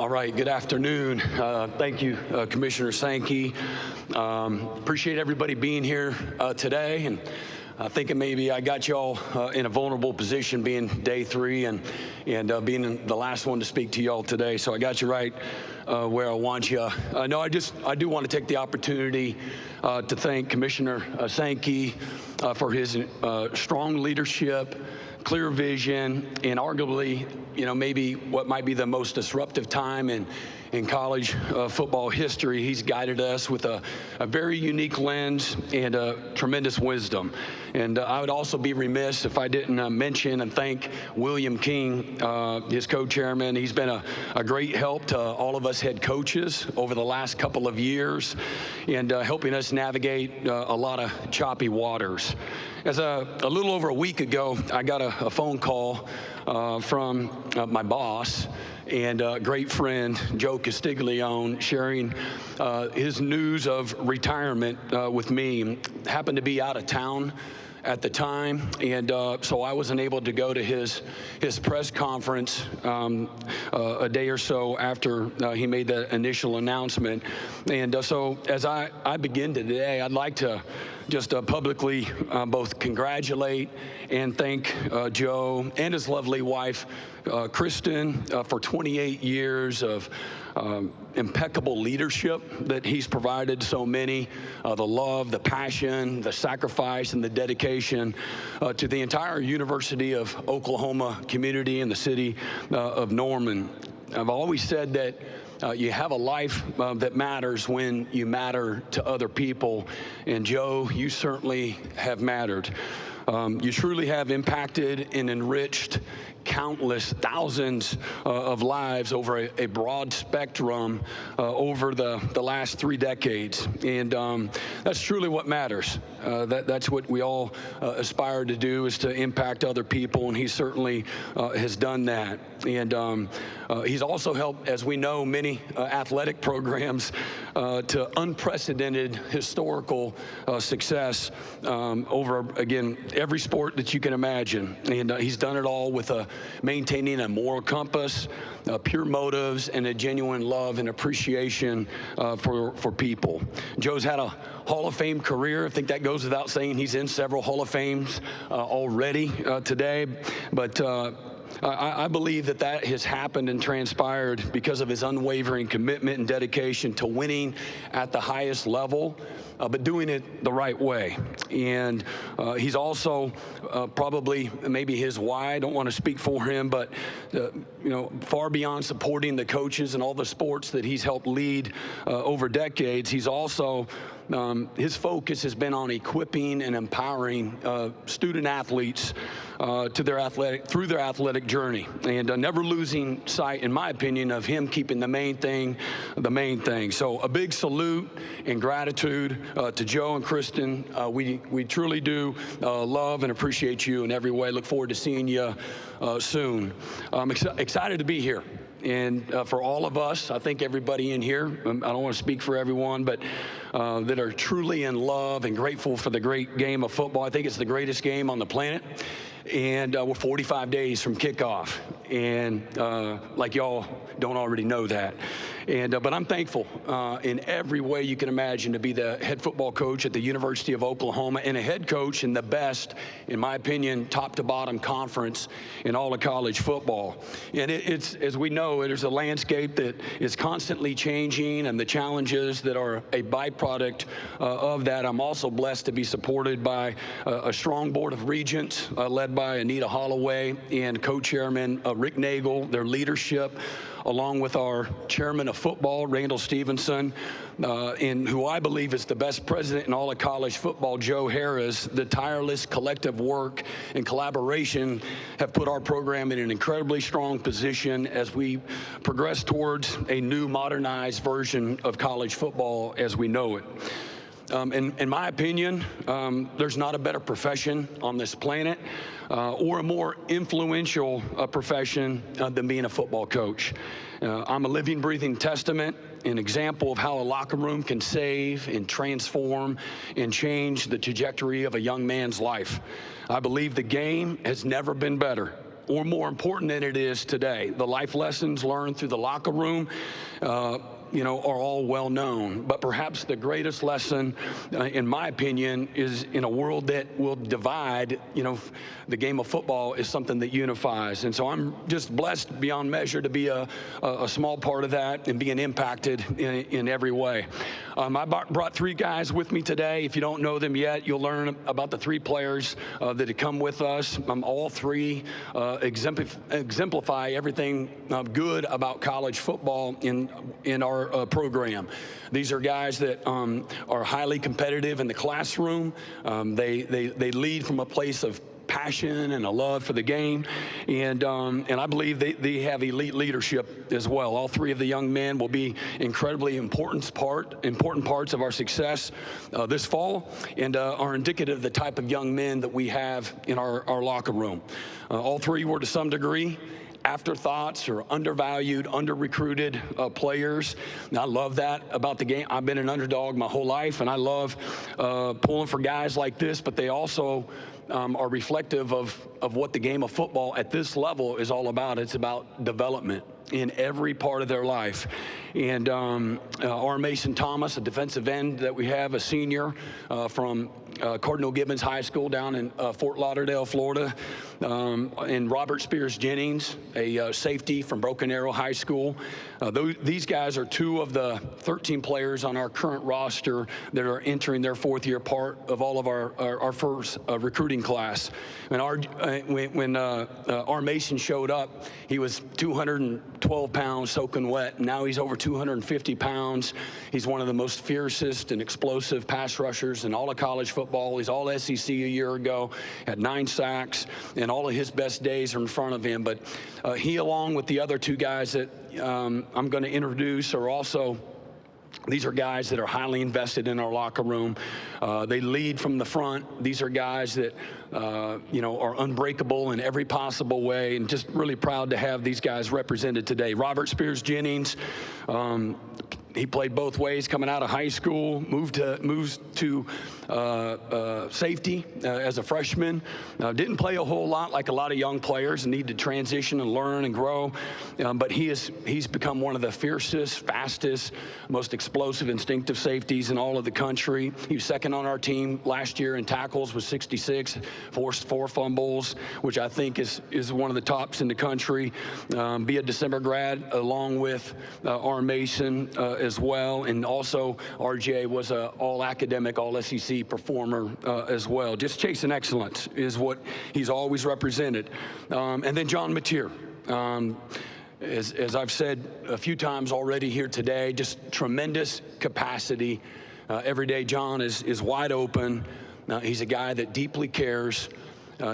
All right, good afternoon. Thank you, Commissioner Sankey. Appreciate everybody being here today, and thinking maybe I got y'all in a vulnerable position being day 3 and being the last one to speak to y'all today. So I got you right where I want you. No, I do want to take the opportunity to thank Commissioner Sankey for his strong leadership, clear vision, and arguably, maybe what might be the most disruptive time in college football history. He's guided us with a very unique lens and tremendous wisdom. And I would also be remiss if I didn't mention and thank William King, his co-chairman. He's been a great help to all of us head coaches over the last couple of years and helping us navigate a lot of choppy waters. As a little over a week ago, I got a phone call from my boss and a great friend, Joe Castiglione, sharing his news of retirement with me. Happened to be out of town at the time, and so I wasn't able to go to his press conference a day or so after he made the initial announcement. And so as I begin today, I'd like to just publicly both congratulate and thank Joe and his lovely wife, Kristen, for 28 years of impeccable leadership that he's provided so many, the love, the passion, the sacrifice, and the dedication to the entire University of Oklahoma community and the city of Norman. I've always said that you have a life that matters when you matter to other people, and Joe, you certainly have mattered. You truly have impacted and enriched countless thousands of lives over a broad spectrum over the last 3 decades. And that's truly what matters. That's what we all aspire to do, is to impact other people, and he certainly has done that. And he's also helped, as we know, many athletic programs to unprecedented historical success over, again, every sport that you can imagine. And he's done it all with maintaining a moral compass, pure motives, and a genuine love and appreciation for people. Joe's had a Hall of Fame career. I think that goes without saying. He's in several Hall of Fames already today. But I believe that has happened and transpired because of his unwavering commitment and dedication to winning at the highest level, but doing it the right way. And he's also probably, maybe his why, I don't want to speak for him, but far beyond supporting the coaches and all the sports that he's helped lead over decades, he's also his focus has been on equipping and empowering student athletes through their athletic journey, and never losing sight, in my opinion, of him keeping the main thing the main thing. So a big salute and gratitude to Joe and Kristen. We truly do love and appreciate you in every way. Look forward to seeing you soon. I'm excited to be here. And for all of us, I think everybody in here, I don't want to speak for everyone, but that are truly in love and grateful for the great game of football. I think it's the greatest game on the planet. And we're 45 days from kickoff. And like y'all don't already know that. And but I'm thankful in every way you can imagine to be the head football coach at the University of Oklahoma, and a head coach in the best, in my opinion, top to bottom conference in all of college football. And it's, as we know, there's a landscape that is constantly changing, and the challenges that are a byproduct of that. I'm also blessed to be supported by a strong board of regents led by Anita Holloway and co-chairman Rick Nagel. Their leadership, along with our chairman of football, Randall Stevenson, and who I believe is the best president in all of college football, Joe Harris. The tireless collective work and collaboration have put our program in an incredibly strong position as we progress towards a new modernized version of college football as we know it. In my opinion, there's not a better profession on this planet or a more influential profession than being a football coach. I'm a living, breathing testament, an example of how a locker room can save and transform and change the trajectory of a young man's life. I believe the game has never been better. or more important than it is today. The life lessons learned through the locker room, are all well known. But perhaps the greatest lesson, in my opinion, is in a world that will divide, the game of football is something that unifies. And so I'm just blessed beyond measure to be a small part of that and being impacted in every way. I brought three guys with me today. If you don't know them yet, you'll learn about the three players that have come with us. All three exemplify everything good about college football in our program. These are guys that are highly competitive in the classroom. They lead from a place of passion and a love for the game, and I believe they have elite leadership as well. All three of the young men will be incredibly important parts of our success this fall, and are indicative of the type of young men that we have in our locker room. All three were to some degree afterthoughts or undervalued, under-recruited players. And I love that about the game. I've been an underdog my whole life, and I love pulling for guys like this, but they also are reflective of what the game of football at this level is all about. It's about development in every part of their life. And R. Mason Thomas, a defensive end that we have, a senior from Cardinal Gibbons High School down in Fort Lauderdale, Florida. And Robert Spears Jennings, a safety from Broken Arrow High School. These guys are two of the 13 players on our current roster that are entering their fourth-year part of all of our first recruiting class. And when R. Mason showed up, he was 212 pounds soaking wet, and now he's over 250 pounds. He's one of the most fiercest and explosive pass rushers in all of college football. He's all SEC a year ago, had 9 sacks, and all of his best days are in front of him. But he, along with the other two guys that I'm going to introduce, are also these are guys that are highly invested in our locker room. They lead from the front. These are guys that, are unbreakable in every possible way, and just really proud to have these guys represented today. Robert Spears Jennings, he played both ways coming out of high school, moves to safety as a freshman. Didn't play a whole lot like a lot of young players and need to transition and learn and grow. But he's become one of the fiercest, fastest, most explosive, instinctive safeties in all of the country. He was second on our team last year in tackles with 66, forced 4 fumbles, which I think is one of the tops in the country. Be a December grad along with R. Mason as well, and also RJ was an all-academic, all-SEC performer as well. Just chasing excellence is what he's always represented. And then John Mateer. As I've said a few times already here today, just tremendous capacity. Every day John is wide open. He's a guy that deeply cares.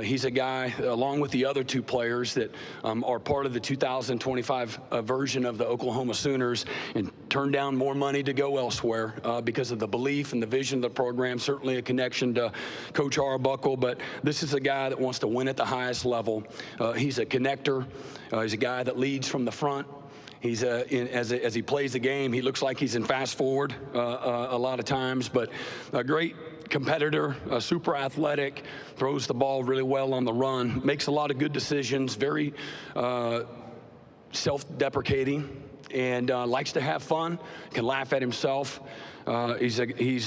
He's a guy, along with the other two players that are part of the 2025 version of the Oklahoma Sooners, and turned down more money to go elsewhere because of the belief and the vision of the program. Certainly a connection to Coach Arbuckle, but this is a guy that wants to win at the highest level. He's a connector. He's a guy that leads from the front. He's as he plays the game, he looks like he's in fast forward a lot of times, but a great competitor, super athletic, throws the ball really well on the run, makes a lot of good decisions, very self-deprecating, and likes to have fun, can laugh at himself. He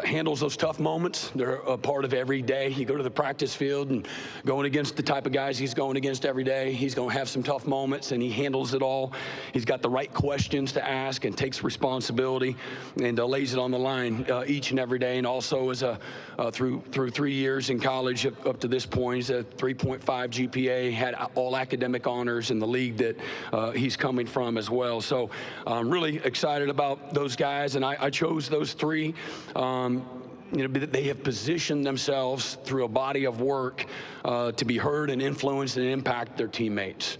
handles those tough moments. They're a part of every day. You go to the practice field and going against the type of guys he's going against every day, he's going to have some tough moments, and he handles it all. He's got the right questions to ask and takes responsibility and lays it on the line each and every day. And also as through 3 years in college up to this point, he's a 3.5 GPA, had all academic honors in the league that he's coming from as well. So I'm really excited about those guys, and I chose those three. They have positioned themselves through a body of work to be heard and influence and impact their teammates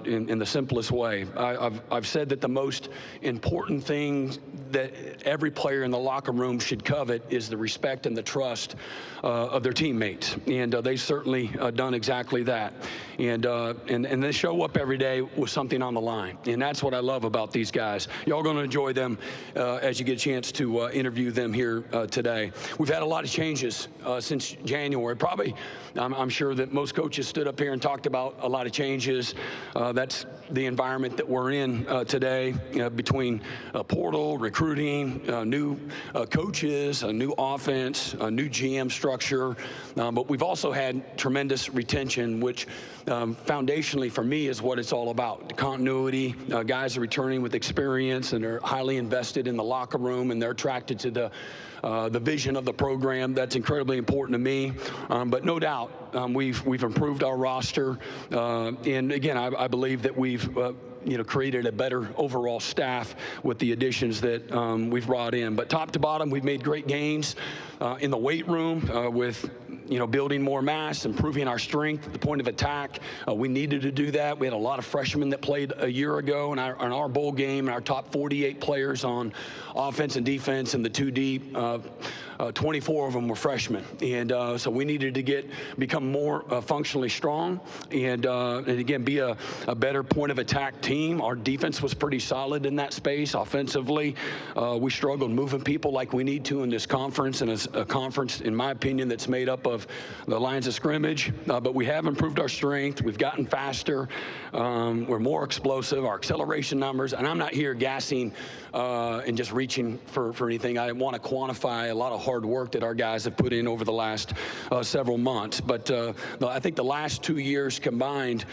in the simplest way. I've said that the most important thing that every player in the locker room should covet is the respect and the trust of their teammates, and they've certainly done exactly that. And they show up every day with something on the line, and that's what I love about these guys. Y'all going to enjoy them as you get a chance to interview them here today. today. We've had a lot of changes since January. Probably, I'm sure that most coaches stood up here and talked about a lot of changes. That's the environment that we're in today, between portal, recruiting, new coaches, a new offense, a new GM structure. But we've also had tremendous retention, which foundationally for me is what it's all about. The continuity, guys are returning with experience and are highly invested in the locker room, and they're attracted to the vision of the program. That's incredibly important to me. But no doubt, we've improved our roster, and again, I believe that we've created a better overall staff with the additions that we've brought in. But top to bottom, we've made great gains in the weight room with building more mass, improving our strength at the point of attack. We needed to do that. We had a lot of freshmen that played a year ago in our bowl game, and our top 48 players on offense and defense and the two deep. 24 of them were freshmen, and so we needed to become more functionally strong and again be a better point of attack team. Our defense was pretty solid in that space. Offensively, we struggled moving people like we need to in this conference, and a conference, in my opinion, that's made up of the lines of scrimmage. But we have improved our strength. We've gotten faster. We're more explosive. Our acceleration numbers, and I'm not here gassing and just reaching for anything. I want to quantify a lot of hard work that our guys have put in over the last several months. But I think the last 2 years combined,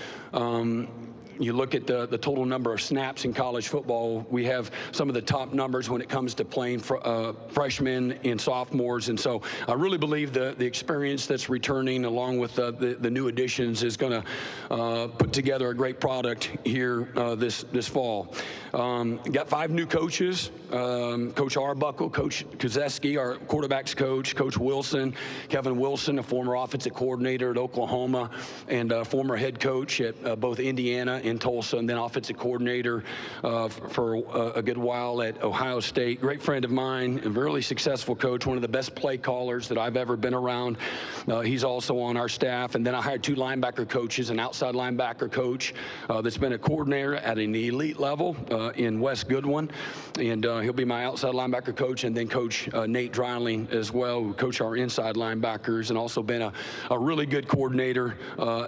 you look at the total number of snaps in college football, we have some of the top numbers when it comes to playing freshmen and sophomores. And so I really believe the experience that's returning along with the new additions is going to put together a great product here this fall. Got 5 new coaches, Coach Arbuckle, Coach Kozeski, our quarterback's coach, Coach Wilson, Kevin Wilson, a former offensive coordinator at Oklahoma and a former head coach at both Indiana and Tulsa, and then offensive coordinator for a good while at Ohio State. Great friend of mine, a really successful coach, one of the best play callers that I've ever been around. He's also on our staff. And then I hired 2 linebacker coaches, an outside linebacker coach that's been a coordinator at an elite level in Wes Goodwin, and he'll be my outside linebacker coach, and then Coach Nate Dreiling as well, who coach our inside linebackers, and also been a really good coordinator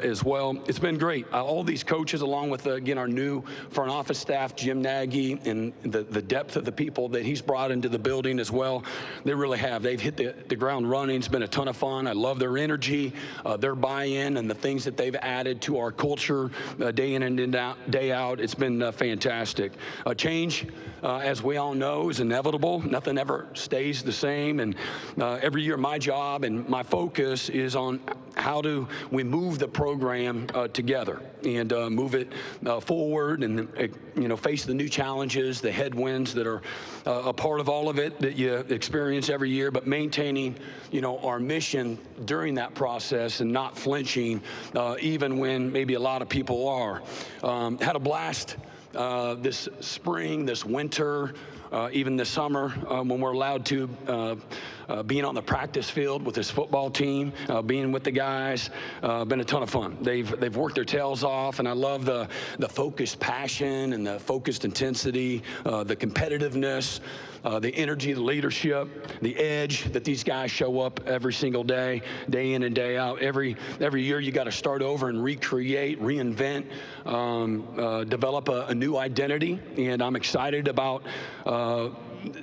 as well. It's been great. All these coaches, along with, again, our new front office staff, Jim Naggie, and the depth of the people that he's brought into the building as well, they really have. They've hit the ground running. It's been a ton of fun. I love their energy, their buy-in, and the things that they've added to our culture day in and day out. It's been fantastic. Change, as we all know, is inevitable. Nothing ever stays the same, and every year my job and my focus is on how do we move the program together and move it forward, and face the new challenges, the headwinds that are a part of all of it that you experience every year, but maintaining our mission during that process and not flinching even when maybe a lot of people are. Had a blast this spring, this winter, even this summer, when we're allowed to being on the practice field with this football team, being with the guys, been a ton of fun. They've worked their tails off, and I love the focused passion and the focused intensity, the competitiveness, the energy, the leadership, the edge that these guys show up every single day, day in and day out. Every year you got to start over and recreate, reinvent, develop a new identity, and I'm excited about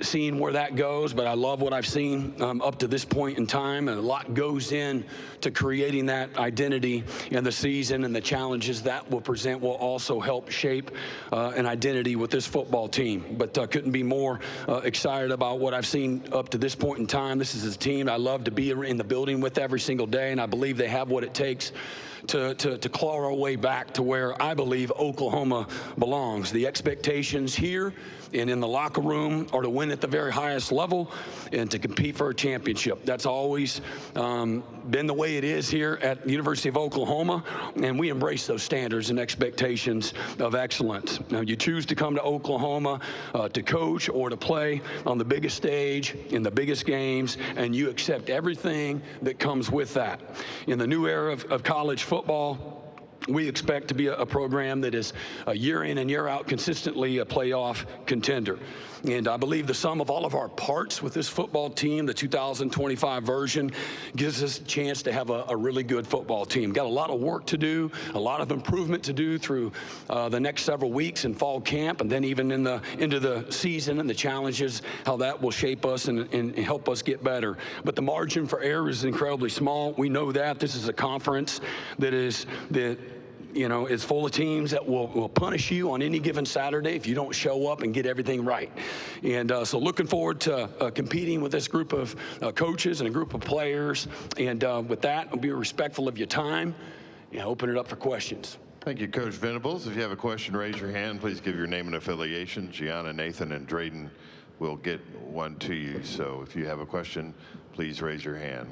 seeing where that goes, but I love what I've seen up to this point in time, and a lot goes in to creating that identity, and the season and the challenges that will present will also help shape an identity with this football team. But couldn't be more excited about what I've seen up to this point in time. This is a team I love to be in the building with every single day, and I believe they have what it takes to claw our way back to where I believe Oklahoma belongs. The expectations here and in the locker room are to win at the very highest level and to compete for a championship. That's always been the way it is here at the University of Oklahoma, and we embrace those standards and expectations of excellence. Now, you choose to come to Oklahoma to coach or to play on the biggest stage in the biggest games, and you accept everything that comes with that. In the new era of college football, we expect to be a program that is year in and year out consistently a playoff contender. And I believe the sum of all of our parts with this football team, the 2025 version, gives us a chance to have a really good football team. Got a lot of work to do, a lot of improvement to do through the next several weeks in fall camp, and then even into the season and the challenges, how that will shape us and help us get better. But the margin for error is incredibly small. We know that. This is a conference that is full of teams that will punish you on any given Saturday if you don't show up and get everything right. And so looking forward to competing with this group of coaches and a group of players. And with that, I'll be respectful of your time and open it up for questions. Thank you, Coach Venables. If you have a question, raise your hand. Please give your name and affiliation. Gianna, Nathan, and Drayden will get one to you. So if you have a question, please raise your hand.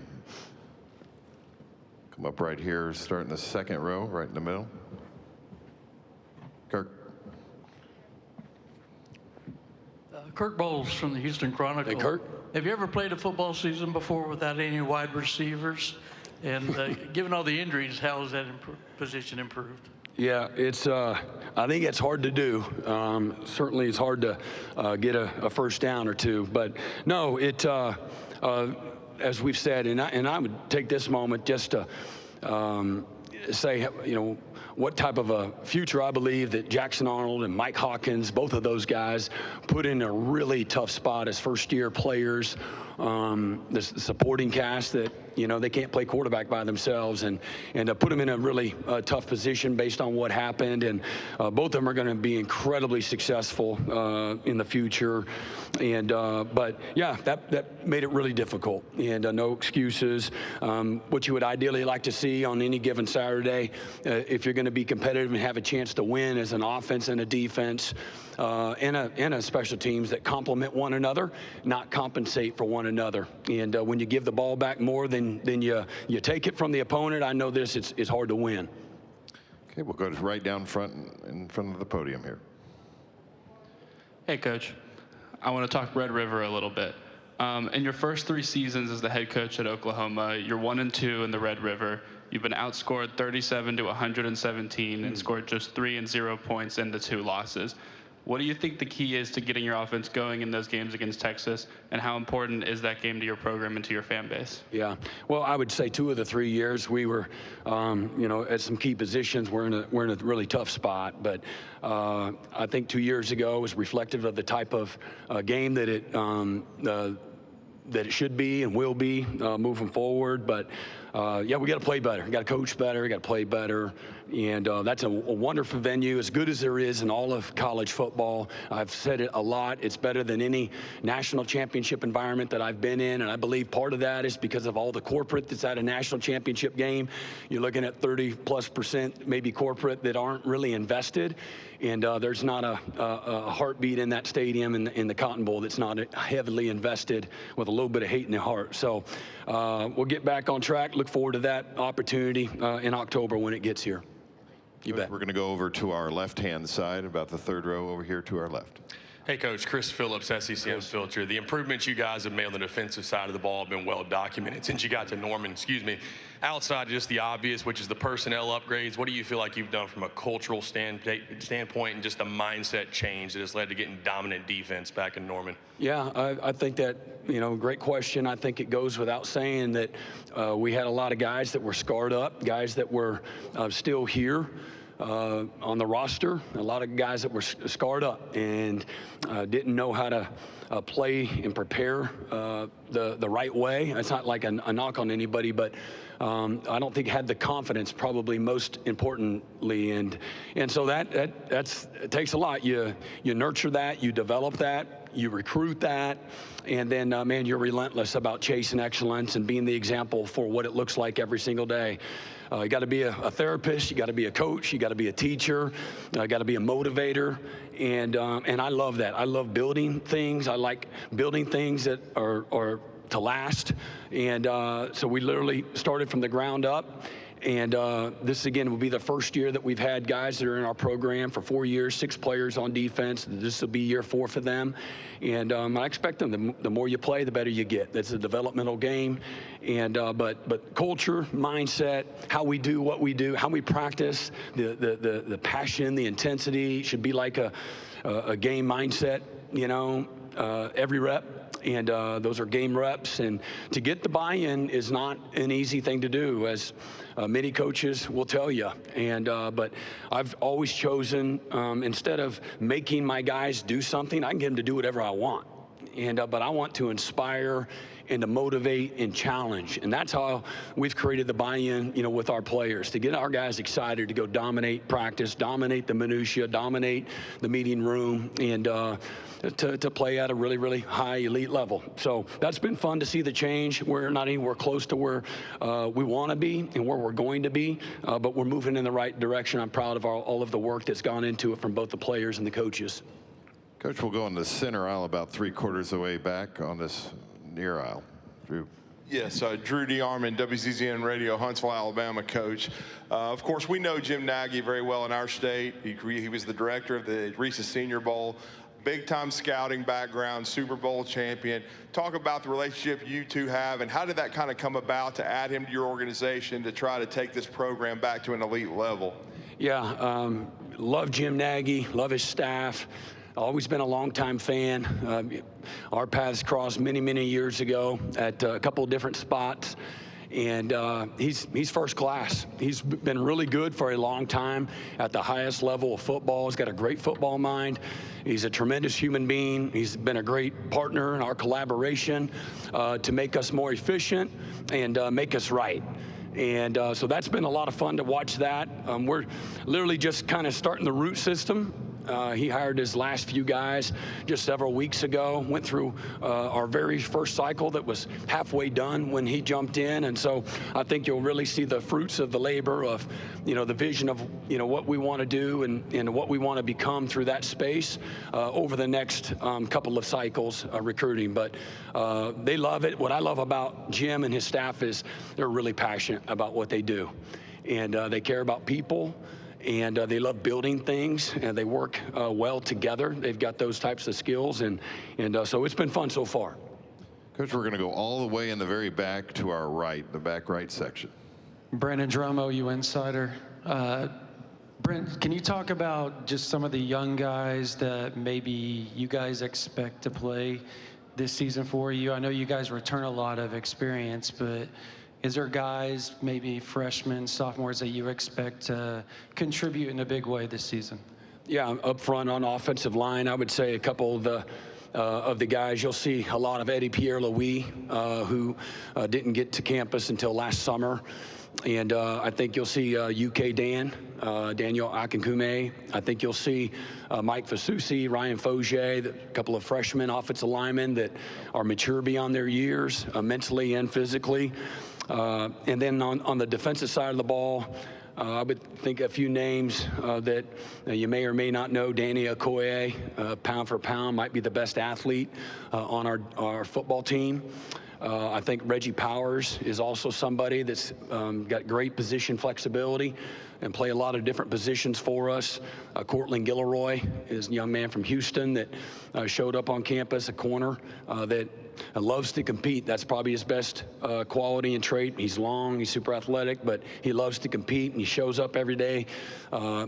Come up right here, start in the second row, right in the middle. Kirk. Kirk Bowles from the Houston Chronicle. Hey, Kirk. Have you ever played a football season before without any wide receivers? And given all the injuries, how has that position improved? Yeah, it's. I think it's hard to do. Certainly, it's hard to get a first down or two. But no, it. As we've said, and I would take this moment just to say, what type of a future I believe that Jackson Arnold and Mike Hawkins, both of those guys, put in a really tough spot as first-year players. The supporting cast that they can't play quarterback by themselves, and put them in a really tough position based on what happened. And both of them are going to be incredibly successful in the future. And but yeah, that made it really difficult. And no excuses. What you would ideally like to see on any given Saturday, if you're going to be competitive and have a chance to win, as an offense and a defense. And a special teams that complement one another, not compensate for one another. And when you give the ball back more than you take it from the opponent, I know it's hard to win. Okay, we'll go to right down front in front of the podium here. Hey, Coach. I want to talk Red River a little bit. In your first 3 seasons as the head coach at Oklahoma, you're 1-2 in the Red River. You've been outscored 37 to 117 and scored just 3 and 0 points in the 2 losses. What do you think the key is to getting your offense going in those games against Texas, and how important is that game to your program and to your fan base? Yeah, well, I would say 2 of the 3 years we were, at some key positions. We're in a really tough spot, but I think 2 years ago was reflective of the type of game that it should be and will be moving forward. But yeah, we got to play better. We got to coach better. We got to play better. And that's a wonderful venue, as good as there is in all of college football. I've said it a lot. It's better than any national championship environment that I've been in. And I believe part of that is because of all the corporate that's at a national championship game. You're looking at 30+% maybe corporate that aren't really invested. And there's not a heartbeat in that stadium in the Cotton Bowl that's not heavily invested with a little bit of hate in their heart. So we'll get back on track. Look forward to that opportunity in October when it gets here. You bet. We're going to go over to our left-hand side, about the 3rd row over here to our left. Hey, Coach. Chris Phillips, SEC Unfiltered. The improvements you guys have made on the defensive side of the ball have been well documented since you got to Norman. Outside of just the obvious, which is the personnel upgrades, what do you feel like you've done from a cultural standpoint and just a mindset change that has led to getting dominant defense back in Norman? Yeah, I think that, great question. I think it goes without saying that we had a lot of guys that were scarred up, guys that were still here. On the roster, a lot of guys that were scarred up and didn't know how to play and prepare the right way. It's not like a knock on anybody, but I don't think had the confidence, probably most importantly, and so it takes a lot. You nurture that, you develop that, you recruit that, and then man, you're relentless about chasing excellence and being the example for what it looks like every single day. You got to be a therapist, you got to be a coach, you got to be a teacher, you got to be a motivator, and I love that. I love building things. I like building things that are to last, and so we literally started from the ground up. And this, again, will be the first year that we've had guys that are in our program for 4 years, 6 players on defense. This will be year 4 for them. And I expect them, the more you play, the better you get. That's a developmental game. And but culture, mindset, how we do what we do, how we practice, the passion, the intensity should be like a game mindset, you know, every rep. And those are game reps. And to get the buy-in is not an easy thing to do, as many coaches will tell you. And but I've always chosen, instead of making my guys do something, I can get them to do whatever I want. And but I want to inspire and to motivate and challenge. And that's how we've created the buy-in, you know, with our players, to get our guys excited to go dominate practice, dominate the minutia, dominate the meeting room, and to play at a really, really high elite level. So that's been fun to see the change. We're not anywhere close to where we want to be and where we're going to be, but we're moving in the right direction. I'm proud of all of the work that's gone into it from both the players and the coaches. Coach, we'll go in the center aisle about 3/4 of the way back on this near aisle. Drew. Yes, Drew DeArmond, WCZN Radio, Huntsville, Alabama coach. Of course, we know Jim Naggie very well in our state. He was the director of the Reese's Senior Bowl, big-time scouting background, Super Bowl champion. Talk about the relationship you two have, and how did that kind of come about to add him to your organization to try to take this program back to an elite level? Yeah, love Jim Naggie, love his staff. Always been a longtime fan. Our paths crossed many, many years ago at a couple of different spots. And he's first class. He's been really good for a long time at the highest level of football. He's got a great football mind. He's a tremendous human being. He's been a great partner in our collaboration to make us more efficient and make us right. And so that's been a lot of fun to watch that. We're literally just kind of starting the root system. He hired his last few guys just several weeks ago, went through our very first cycle that was halfway done when he jumped in. And so I think you'll really see the fruits of the labor of, you know, the vision of, you know, what we want to do and what we want to become through that space over the next couple of cycles recruiting. But they love it. What I love about Jim and his staff is they're really passionate about what they do. And they care about people. And they love building things, and they work well together. They've got those types of skills, and so it's been fun so far. Coach, we're going to go all the way in the very back to our right, the back right section. Brandon Drum, OU Insider. Brent, can you talk about just some of the young guys that maybe you guys expect to play this season for you? I know you guys return a lot of experience, but is there guys, maybe freshmen, sophomores, that you expect to contribute in a big way this season? Yeah, up front on offensive line, I would say a couple of the guys. You'll see a lot of Eddie Pierre-Louis, who didn't get to campus until last summer. And I think you'll see UK Daniel Akinkume. I think you'll see Mike Fasusi, Ryan Fogier, a couple of freshmen offensive linemen that are mature beyond their years, mentally and physically. And then on the defensive side of the ball, I would think a few names that you may or may not know. Danny Okoye, pound for pound, might be the best athlete on our football team. I think Reggie Powers is also somebody that's got great position flexibility and play a lot of different positions for us. Cortland Gilroy is a young man from Houston that showed up on campus, a corner that loves to compete. That's probably his best quality and trait. He's long, he's super athletic, but he loves to compete, and he shows up every day.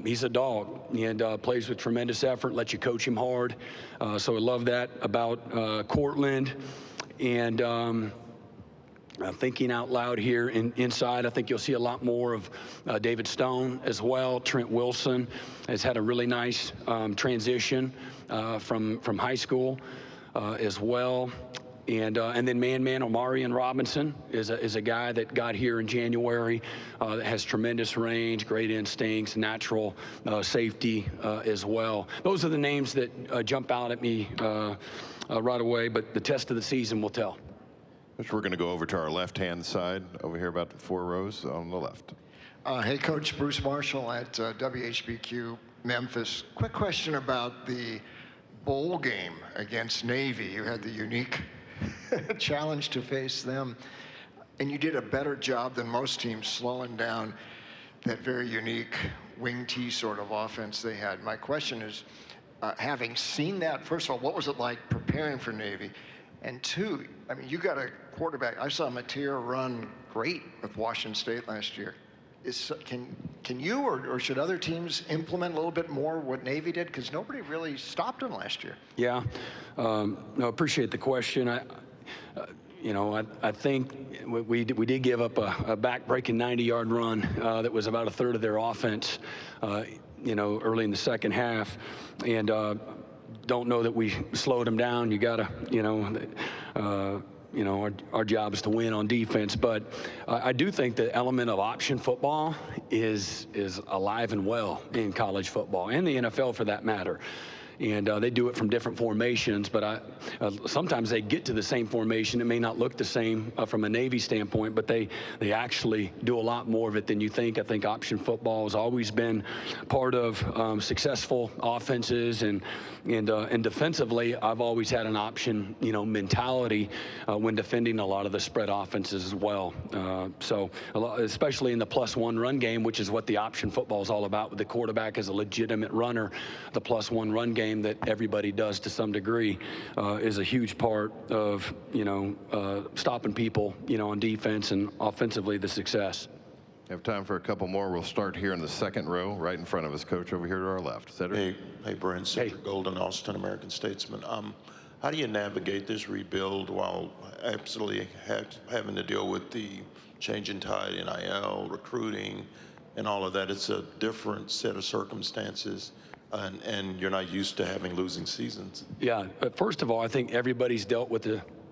He's a dog and plays with tremendous effort, lets you coach him hard. So I love that about Cortland. And thinking out loud here inside, I think you'll see a lot more of David Stone as well. Trent Wilson has had a really nice transition from high school as well. And then man Omarion Robinson is a guy that got here in January that has tremendous range, great instincts, natural safety as well. Those are the names that jump out at me right away, but the test of the season will tell. We're going to go over to our left-hand side, over here about 4 rows on the left. Hey, Coach, Bruce Marshall at WHBQ Memphis. Quick question about the bowl game against Navy. You had the unique challenge to face them. and you did a better job than most teams slowing down that very unique wing T sort of offense they had. My question is, having seen that, first of all, what was it like preparing for Navy? And two, I mean, you got a quarterback. I saw Mateer run great with Washington State last year. Can you or should other teams implement a little bit more what Navy did? Because nobody really stopped them last year. Yeah, no, appreciate the question. I think we did give up a back-breaking 90-yard run that was about a third of their offense, early in the second half, and don't know that we slowed them down. You gotta, our job is to win on defense, but I do think the element of option football is alive and well in college football and the NFL for that matter. And they do it from different formations, but sometimes they get to the same formation. It may not look the same from a Navy standpoint, but they actually do a lot more of it than you think. I think option football has always been part of successful offenses, and defensively, I've always had an option, mentality when defending a lot of the spread offenses as well. So especially in the +1 run game, which is what the option football is all about, with the quarterback as a legitimate runner, the +1 run game that everybody does to some degree is a huge part of stopping people on defense, and offensively the success. We have time for a couple more. We'll start here in the second row, right in front of us. Coach, over here to our left. Hey, Brent, Cedric Golden, Austin American Statesman. How do you navigate this rebuild while absolutely having to deal with the changing tide, NIL, recruiting, and all of that? It's a different set of circumstances. And you're not used to having losing seasons. Yeah, but first of all, I think everybody's dealt with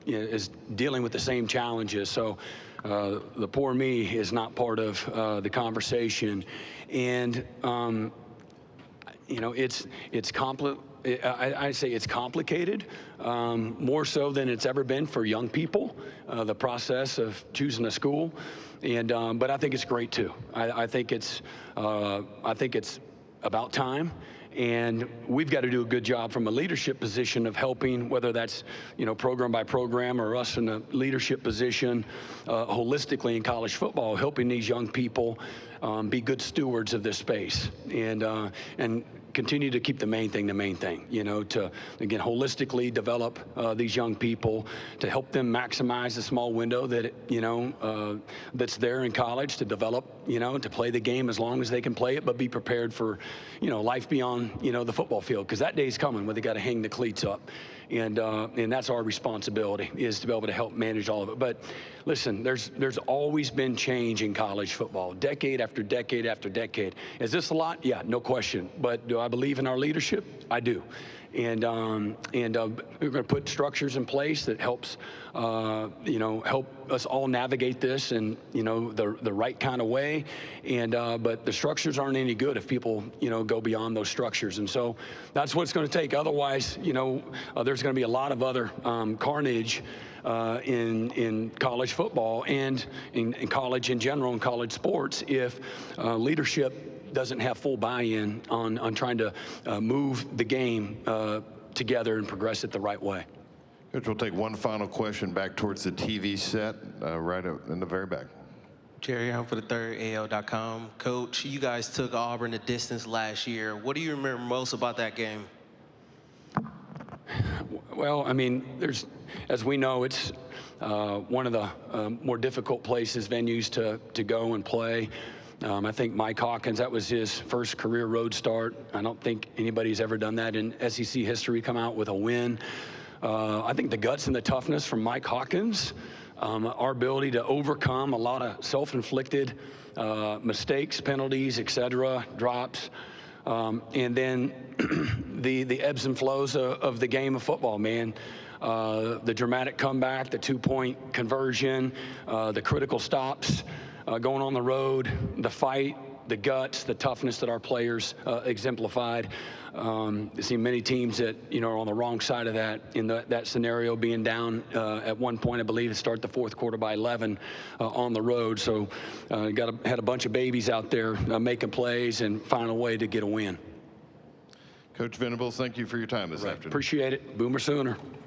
is dealing with the same challenges. So the poor me is not part of the conversation, and I say it's complicated, more so than it's ever been for young people. The process of choosing a school, but I think it's great too. I think it's about time. And we've got to do a good job from a leadership position of helping, whether that's, program by program or us in a leadership position holistically in college football, helping these young people be good stewards of this space and continue to keep the main thing, to, again, holistically develop these young people, to help them maximize the small window that, that's there in college to develop, to play the game as long as they can play it, but be prepared for, life beyond, the football field, because that day's coming when they got to hang the cleats up. And that's our responsibility, is to be able to help manage all of it. But listen, there's always been change in college football, decade after decade after decade. Is this a lot? Yeah, no question. But do I believe in our leadership? I do. And we're going to put structures in place that helps, help us all navigate this in, the right kind of way. But the structures aren't any good if people, go beyond those structures. And so that's what it's going to take. Otherwise, there's going to be a lot of other carnage in college football and in college in general, in college sports, if leadership doesn't have full buy-in on trying to move the game together and progress it the right way. Coach, we'll take one final question back towards the TV set, right in the very back. Jerry, I'm for the third AL.com. Coach, you guys took Auburn the distance last year. What do you remember most about that game? Well, I mean, as we know, it's one of the more difficult venues to go and play. I think Mike Hawkins, that was his first career road start. I don't think anybody's ever done that in SEC history, come out with a win. I think the guts and the toughness from Mike Hawkins, our ability to overcome a lot of self-inflicted mistakes, penalties, etc., drops, and then the ebbs and flows of the game of football, man. The dramatic comeback, the two-point conversion, the critical stops, going on the road, the fight, the guts, the toughness that our players exemplified. I've seen many teams that are on the wrong side of that in that scenario, being down at one point, I believe, to start the fourth quarter by 11 on the road. So had a bunch of babies out there making plays and find a way to get a win. Coach Venables, thank you for your time this afternoon. Appreciate it. Boomer Sooner.